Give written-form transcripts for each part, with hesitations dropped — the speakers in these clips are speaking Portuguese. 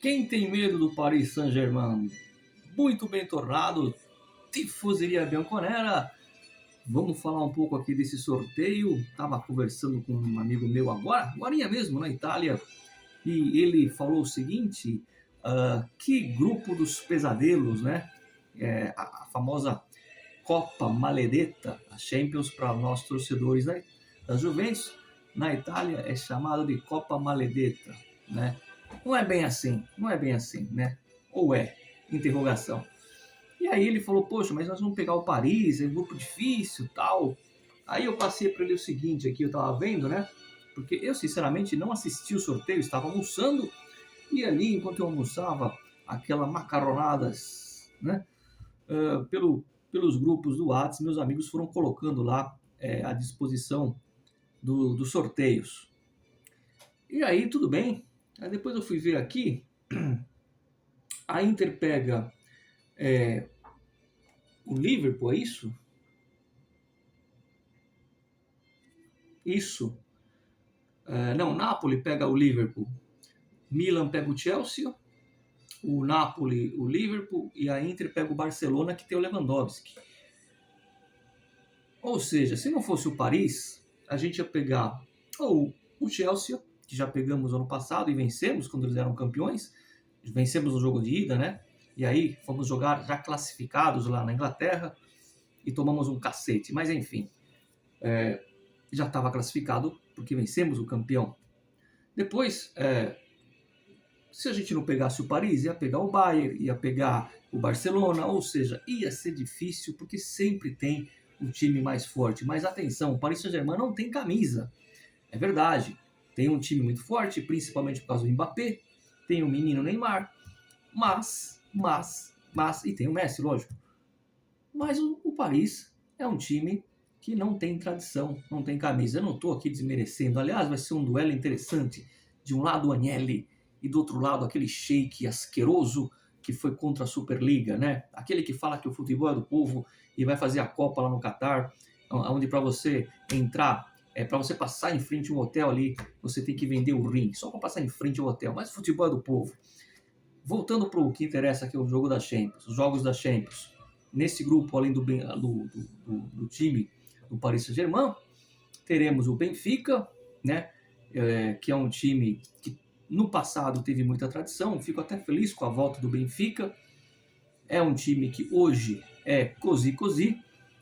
Quem tem medo do Paris Saint-Germain? Muito bem tornado, Tifoseria Bianconera. Vamos falar um pouco aqui desse sorteio. Estava conversando com um amigo meu agorinha mesmo, na Itália, e ele falou o seguinte, que grupo dos pesadelos, né? A famosa Copa Maledetta, a Champions para nós torcedores, né, da Juventus, na Itália é chamado de Copa Maledetta, né? Não é bem assim, né? Ou é? Interrogação. E aí ele falou, poxa, mas nós vamos pegar o Paris, é um grupo difícil, tal. Aí eu passei para ele o seguinte, aqui eu estava vendo, né? Porque eu, sinceramente, não assisti o sorteio, estava almoçando, e ali, enquanto eu almoçava, aquela macarronadas, né? Pelos grupos do WhatsApp, meus amigos foram colocando lá à disposição dos sorteios. E aí, tudo bem. Aí depois eu fui ver aqui, a Inter pega o Liverpool, é isso? Isso. Não, o Napoli pega o Liverpool, Milan pega o Chelsea, o Napoli o Liverpool e a Inter pega o Barcelona, que tem o Lewandowski. Ou seja, se não fosse o Paris, a gente ia pegar ou o Chelsea, que já pegamos ano passado e vencemos quando eles eram campeões, vencemos no jogo de ida, né? E aí fomos jogar já classificados lá na Inglaterra e tomamos um cacete. Mas enfim, já estava classificado porque vencemos o campeão. Depois, se a gente não pegasse o Paris, ia pegar o Bayern, ia pegar o Barcelona, ou seja, ia ser difícil porque sempre tem o time mais forte. Mas atenção, o Paris Saint-Germain não tem camisa. É verdade, tem um time muito forte, principalmente por causa do Mbappé, tem o menino Neymar, mas, e tem o Messi, lógico. Mas o Paris é um time que não tem tradição, não tem camisa. Eu não estou aqui desmerecendo. Aliás, vai ser um duelo interessante. De um lado o Agnelli e do outro lado aquele sheik asqueroso que foi contra a Superliga, né? Aquele que fala que o futebol é do povo e vai fazer a Copa lá no Catar, onde para você entrar, para você passar em frente a um hotel ali, você tem que vender o rim, só para passar em frente ao hotel. Mas o futebol é do povo. Voltando para o que interessa aqui, o jogo da Champions, os jogos da Champions. Nesse grupo, além do time do Paris Saint-Germain, teremos o Benfica, né? Que é um time que no passado teve muita tradição. Fico até feliz com a volta do Benfica. É um time que hoje é cozi.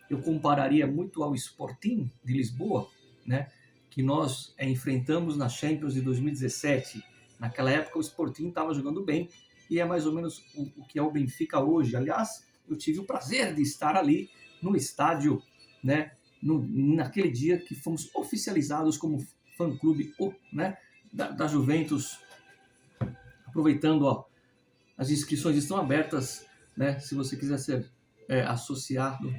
Eu compararia muito ao Sporting de Lisboa, né? Que nós enfrentamos na Champions de 2017. Naquela época o Sporting estava jogando bem e é mais ou menos o que é o Benfica hoje. Aliás, eu tive o prazer de estar ali no estádio, né? Naquele dia que fomos oficializados como fã-clube, né? Da Juventus. Aproveitando, as inscrições estão abertas, né? Se você quiser ser associado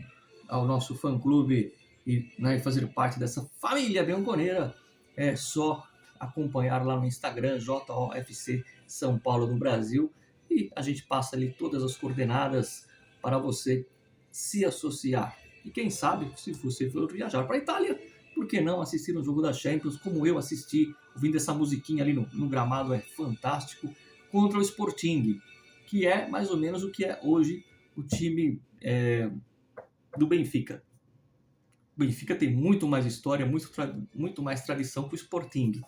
ao nosso fã-clube e, né, fazer parte dessa família bianconeira, é só acompanhar lá no Instagram, JOFC São Paulo do Brasil, e a gente passa ali todas as coordenadas para você se associar. E quem sabe, se você for viajar para a Itália, por que não assistir um jogo da Champions, como eu assisti, ouvindo essa musiquinha ali no gramado, é fantástico, contra o Sporting, que é mais ou menos o que é hoje o time do Benfica. O Benfica tem muito mais história, muito mais tradição que o Sporting,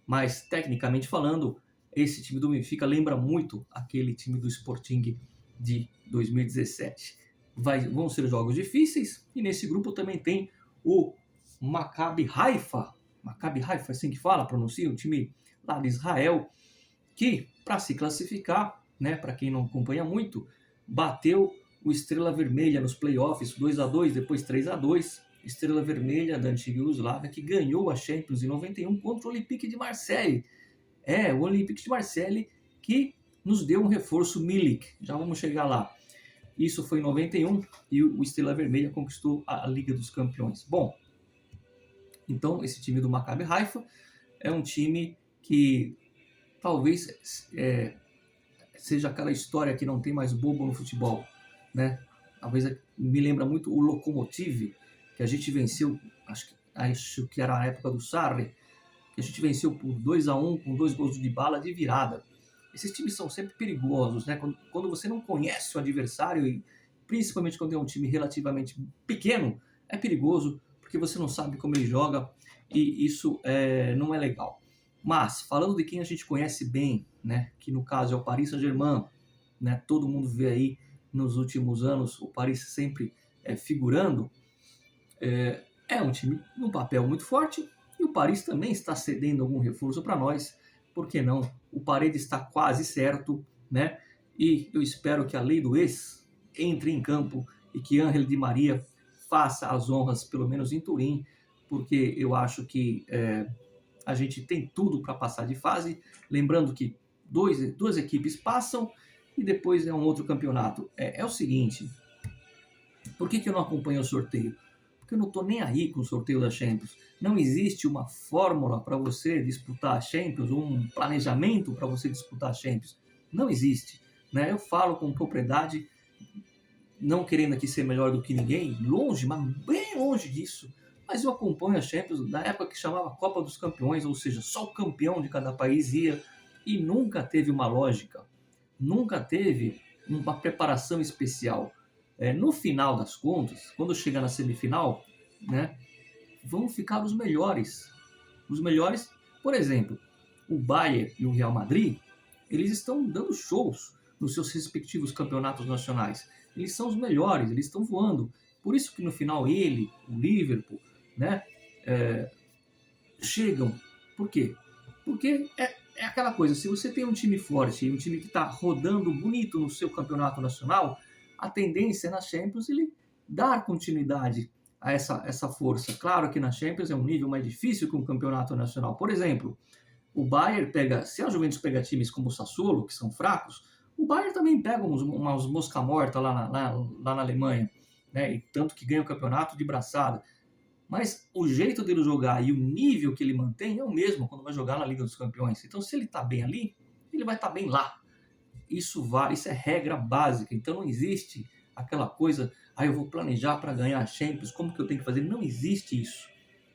mas tecnicamente falando, esse time do Benfica lembra muito aquele time do Sporting de 2017. Vão ser jogos difíceis, e nesse grupo também tem o Maccabi Haifa, assim que fala, pronuncia, o time lá de Israel, que para se classificar, né, para quem não acompanha muito, bateu o Estrela Vermelha nos playoffs 2-2, depois 3-2, Estrela Vermelha da antiga Iugoslávia, que ganhou a Champions em 91 contra o Olympique de Marseille. O Olympique de Marseille que nos deu um reforço Milik, já vamos chegar lá. Isso foi em 91 e o Estrela Vermelha conquistou a Liga dos Campeões. Bom, então esse time do Maccabi Haifa é um time que talvez seja aquela história que não tem mais bobo no futebol, né? Talvez me lembra muito o Lokomotiv, que a gente venceu, acho que era a época do Sarri, que a gente venceu por 2-1 com 2 gols de bala de virada. Esses times são sempre perigosos, né? Quando você não conhece o adversário, e principalmente quando é um time relativamente pequeno, é perigoso, porque você não sabe como ele joga, e isso não é legal. Mas, falando de quem a gente conhece bem, né? Que no caso é o Paris Saint-Germain, né? Todo mundo vê aí nos últimos anos o Paris sempre figurando. É um time num papel muito forte, e o Paris também está cedendo algum reforço para nós. Por que não? O Paredes está quase certo, né? E eu espero que a lei do ex entre em campo e que Ángel Di Maria faça as honras, pelo menos em Turim, porque eu acho que a gente tem tudo para passar de fase. Lembrando que duas equipes passam e depois é um outro campeonato. É o seguinte, por que eu não acompanho o sorteio? Porque eu não estou nem aí com o sorteio da Champions. Não existe uma fórmula para você disputar a Champions, ou um planejamento para você disputar a Champions. Não existe. Né? Eu falo com propriedade, não querendo aqui ser melhor do que ninguém, longe, mas bem longe disso. Mas eu acompanho a Champions na época que chamava Copa dos Campeões, ou seja, só o campeão de cada país ia, e nunca teve uma lógica, nunca teve uma preparação especial. No final das contas, quando chegar na semifinal, né, vão ficar os melhores. Os melhores, por exemplo, o Bayern e o Real Madrid, eles estão dando shows nos seus respectivos campeonatos nacionais. Eles são os melhores, eles estão voando. Por isso que no final ele, o Liverpool, né, chegam. Por quê? Porque é aquela coisa, se você tem um time forte, um time que está rodando bonito no seu campeonato nacional, a tendência na Champions ele dar continuidade a essa força. Claro que na Champions é um nível mais difícil que um campeonato nacional. Por exemplo, o Bayern pega, se a Juventus pega times como o Sassuolo, que são fracos, o Bayern também pega umas mosca morta lá na Alemanha, né? E tanto que ganha o campeonato de braçada. Mas o jeito dele jogar e o nível que ele mantém é o mesmo quando vai jogar na Liga dos Campeões. Então, se ele está bem ali, ele vai estar bem lá. Isso vale, isso é regra básica. Então, não existe aquela coisa, eu vou planejar para ganhar a Champions, como que eu tenho que fazer? Não existe isso.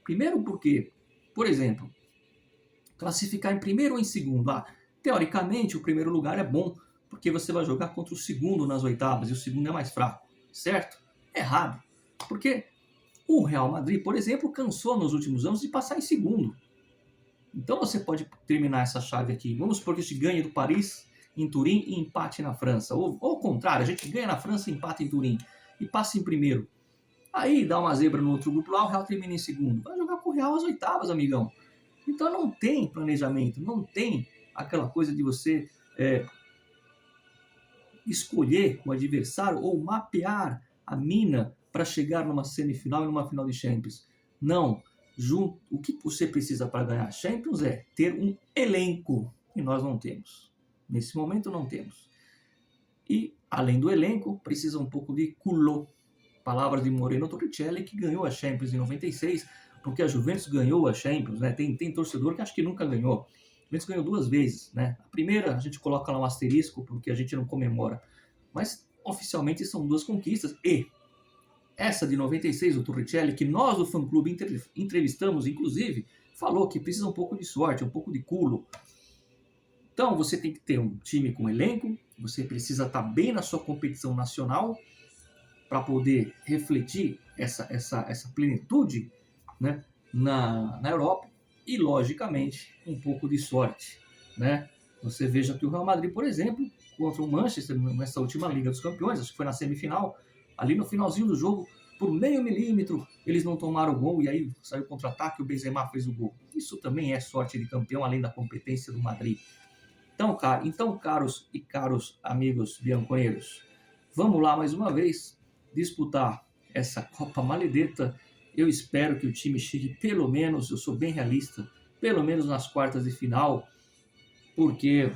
Primeiro porque, por exemplo, classificar em primeiro ou em segundo. Teoricamente, o primeiro lugar é bom, porque você vai jogar contra o segundo nas oitavas, e o segundo é mais fraco, certo? Errado. Porque o Real Madrid, por exemplo, cansou nos últimos anos de passar em segundo. Então você pode terminar essa chave aqui. Vamos supor que a gente ganhe do Paris em Turim e empate na França. Ou ao contrário, a gente ganha na França e empata em Turim. E passa em primeiro. Aí dá uma zebra no outro grupo lá, o Real termina em segundo. Vai jogar com o Real às oitavas, amigão. Então não tem planejamento, não tem aquela coisa de você escolher o adversário ou mapear a mina para chegar numa semifinal e numa final de Champions. Não. O que você precisa para ganhar Champions é ter um elenco. E nós não temos. Nesse momento não temos. E, além do elenco, precisa um pouco de culot. Palavras de Moreno Torricelli, que ganhou a Champions em 96, porque a Juventus ganhou a Champions, né? Tem torcedor que acha que nunca ganhou. A Juventus ganhou 2 vezes, né? A primeira a gente coloca lá um asterisco, porque a gente não comemora. Mas, oficialmente, são 2 conquistas. E essa de 96, o Torricelli, que nós do fã-clube entrevistamos, inclusive, falou que precisa um pouco de sorte, um pouco de culo. Então, você tem que ter um time com elenco, você precisa estar bem na sua competição nacional para poder refletir essa plenitude, né, na Europa e, logicamente, um pouco de sorte. Né? Você veja que o Real Madrid, por exemplo, contra o Manchester, nessa última Liga dos Campeões, acho que foi na semifinal, ali no finalzinho do jogo, por meio milímetro, eles não tomaram o gol e aí saiu o contra-ataque e o Benzema fez o gol. Isso também é sorte de campeão, além da competência do Madrid. Então, caros e caros amigos bianconeiros, vamos lá mais uma vez disputar essa Copa Maledetta. Eu espero que o time chegue pelo menos, eu sou bem realista, pelo menos nas quartas de final, porque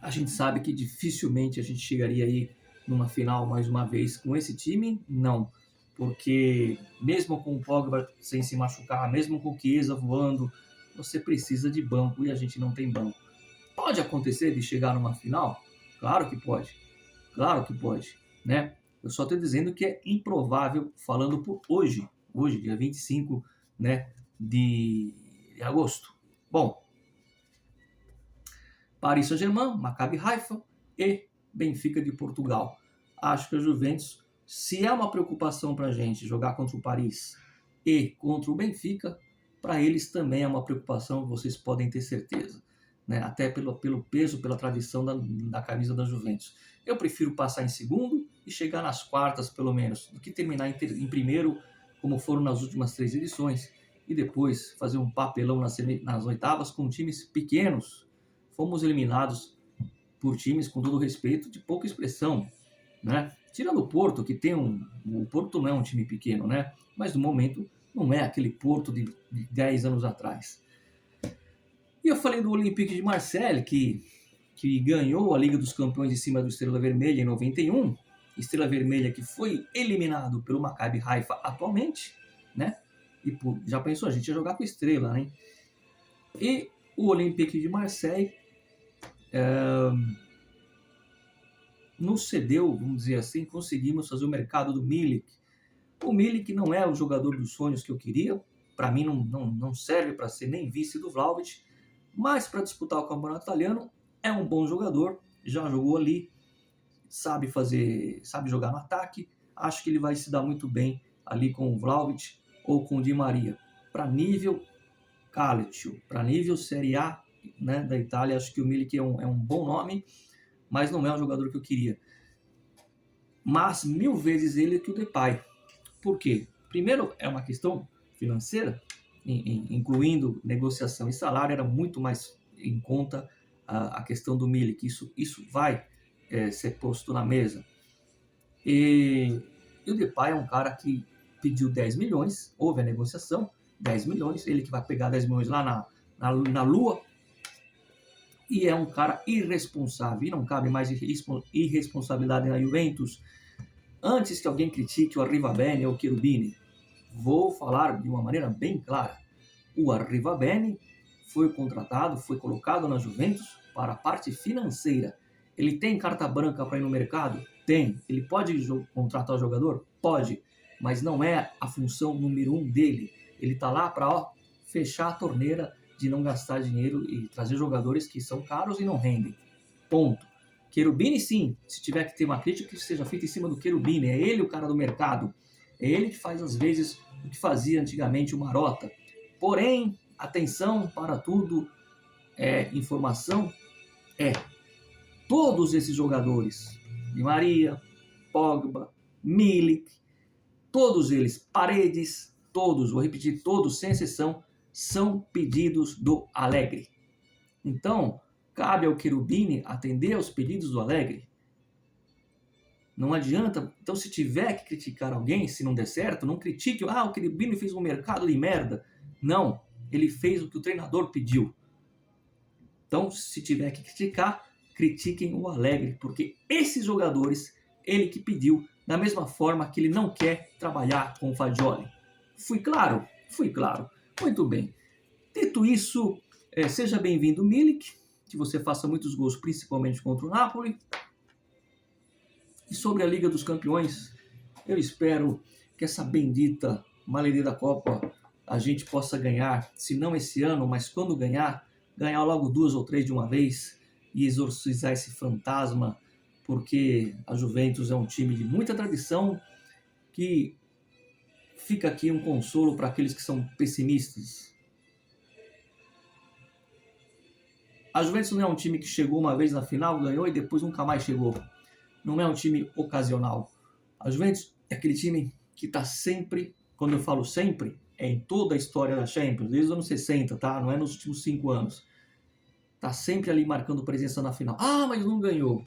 a gente sabe que dificilmente a gente chegaria aí numa final mais uma vez com esse time, não. Porque mesmo com o Pogba sem se machucar, mesmo com o Chiesa voando, você precisa de banco e a gente não tem banco. Pode acontecer de chegar numa final? Claro que pode. Claro que pode, né? Eu só estou dizendo que é improvável, falando por hoje, dia 25, né, de agosto. Bom, Paris Saint-Germain, Maccabi Haifa e Benfica de Portugal. Acho que a Juventus, se é uma preocupação para a gente jogar contra o Paris e contra o Benfica, para eles também é uma preocupação, vocês podem ter certeza. Né? Até pelo peso, pela tradição da camisa da Juventus. Eu prefiro passar em segundo e chegar nas quartas, pelo menos, do que terminar em primeiro, como foram nas últimas 3 edições, e depois fazer um papelão nas oitavas com times pequenos. Fomos eliminados por times, com todo respeito, de pouca expressão. Né? Tirando o Porto, que tem o Porto não é um time pequeno, né? Mas no momento não é aquele Porto de 10 anos atrás. E eu falei do Olympique de Marseille, que ganhou a Liga dos Campeões em cima do Estrela Vermelha em 91. Estrela Vermelha que foi eliminado pelo Maccabi Haifa atualmente, né? E já pensou, a gente ia jogar com Estrela, né? E o Olympique de Marseille nos cedeu, vamos dizer assim, conseguimos fazer o mercado do Milik. O Milik não é o jogador dos sonhos que eu queria, para mim não serve para ser nem vice do Vlahovic, mas para disputar o campeonato italiano é um bom jogador, já jogou ali, sabe jogar no ataque, acho que ele vai se dar muito bem ali com o Vlahovic ou com o Di Maria. Para nível Calcio, para nível Série A, né, da Itália, acho que o Milik é um bom nome, mas não é o jogador que eu queria. Mas 1000 vezes ele que o Depay. Por quê? Primeiro, é uma questão financeira, incluindo negociação e salário, era muito mais em conta a questão do Milik. Isso vai ser posto na mesa. E o Depay é um cara que pediu 10 milhões, houve a negociação, 10 milhões, ele que vai pegar 10 milhões lá na Lua, e é um cara irresponsável, e não cabe mais irresponsabilidade na Juventus. Antes que alguém critique o Arrivabene ou o Cherubini, vou falar de uma maneira bem clara. O Arrivabene foi contratado, foi colocado na Juventus para a parte financeira. Ele tem carta branca para ir no mercado? Tem. Ele pode contratar o jogador? Pode. Mas não é a função número 1 dele. Ele está lá para fechar a torneira de não gastar dinheiro e trazer jogadores que são caros e não rendem. Ponto. Cherubini, sim. Se tiver que ter uma crítica, que seja feita em cima do Cherubini. É ele o cara do mercado. É ele que faz, às vezes, o que fazia antigamente o Marotta. Porém, atenção para tudo, informação, todos esses jogadores, Di Maria, Pogba, Milik, todos eles, Paredes, todos, vou repetir, todos, sem exceção, são pedidos do Allegri. Então, cabe ao Cherubini atender aos pedidos do Allegri. Não adianta, então se tiver que criticar alguém, se não der certo, não critique, o Cherubini fez um mercado de merda. Não, ele fez o que o treinador pediu. Então, se tiver que criticar, critiquem o Allegri, porque esses jogadores, ele que pediu, da mesma forma que ele não quer trabalhar com o Fagioli. Fui claro? Fui claro. Muito bem. Dito isso, seja bem-vindo, Milik, que você faça muitos gols, principalmente contra o Napoli. E sobre a Liga dos Campeões, eu espero que essa bendita, maledita Copa a gente possa ganhar, se não esse ano, mas quando ganhar logo 2 ou 3 de uma vez e exorcizar esse fantasma, porque a Juventus é um time de muita tradição, que fica aqui um consolo para aqueles que são pessimistas. A Juventus não é um time que chegou uma vez na final, ganhou e depois nunca mais chegou. Não é um time ocasional. A Juventus é aquele time que está sempre, quando eu falo sempre, é em toda a história da Champions, desde os anos 60, tá? Não é nos últimos 5 anos. Está sempre ali marcando presença na final. Mas não ganhou.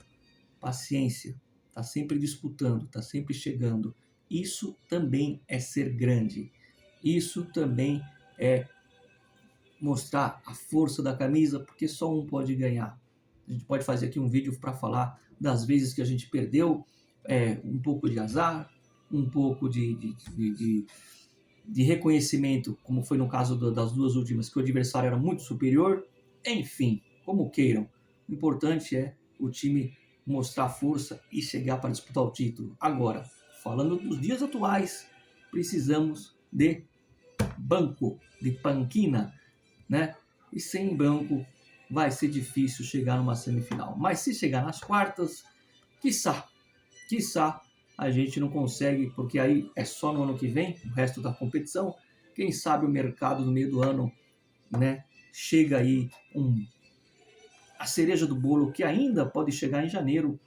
Paciência. Está sempre disputando, está sempre chegando. Isso também é ser grande. Isso também é mostrar a força da camisa, porque só um pode ganhar. A gente pode fazer aqui um vídeo para falar das vezes que a gente perdeu, um pouco de azar, um pouco de reconhecimento, como foi no caso das 2 últimas, que o adversário era muito superior. Enfim, como queiram. O importante é o time mostrar força e chegar para disputar o título. Agora, falando dos dias atuais, precisamos de banco, de panquina, né? E sem banco vai ser difícil chegar numa semifinal. Mas se chegar nas quartas, quiçá a gente não consegue, porque aí é só no ano que vem, o resto da competição. Quem sabe o mercado no meio do ano, né, chega aí a cereja do bolo, que ainda pode chegar em janeiro.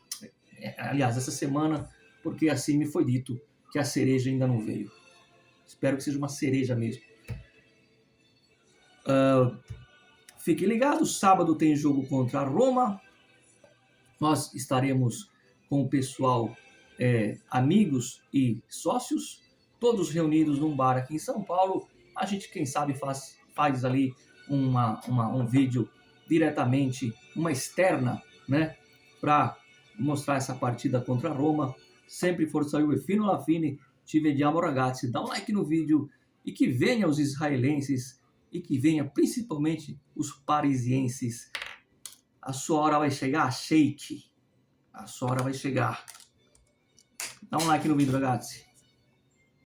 Aliás, essa semana, porque assim me foi dito que a cereja ainda não veio. Espero que seja uma cereja mesmo. Fiquem ligados, sábado tem jogo contra a Roma. Nós estaremos com o pessoal, amigos e sócios, todos reunidos num bar aqui em São Paulo. A gente, quem sabe, faz ali um vídeo diretamente, uma externa, né, para mostrar essa partida contra a Roma. Sempre Forza Juve, fino alla fine, ci vediamo ragazzi. Dá um like no vídeo e que venha os israelenses e que venha principalmente os parisienses. A sua hora vai chegar, Sheik. A sua hora vai chegar. Dá um like no vídeo, ragazzi.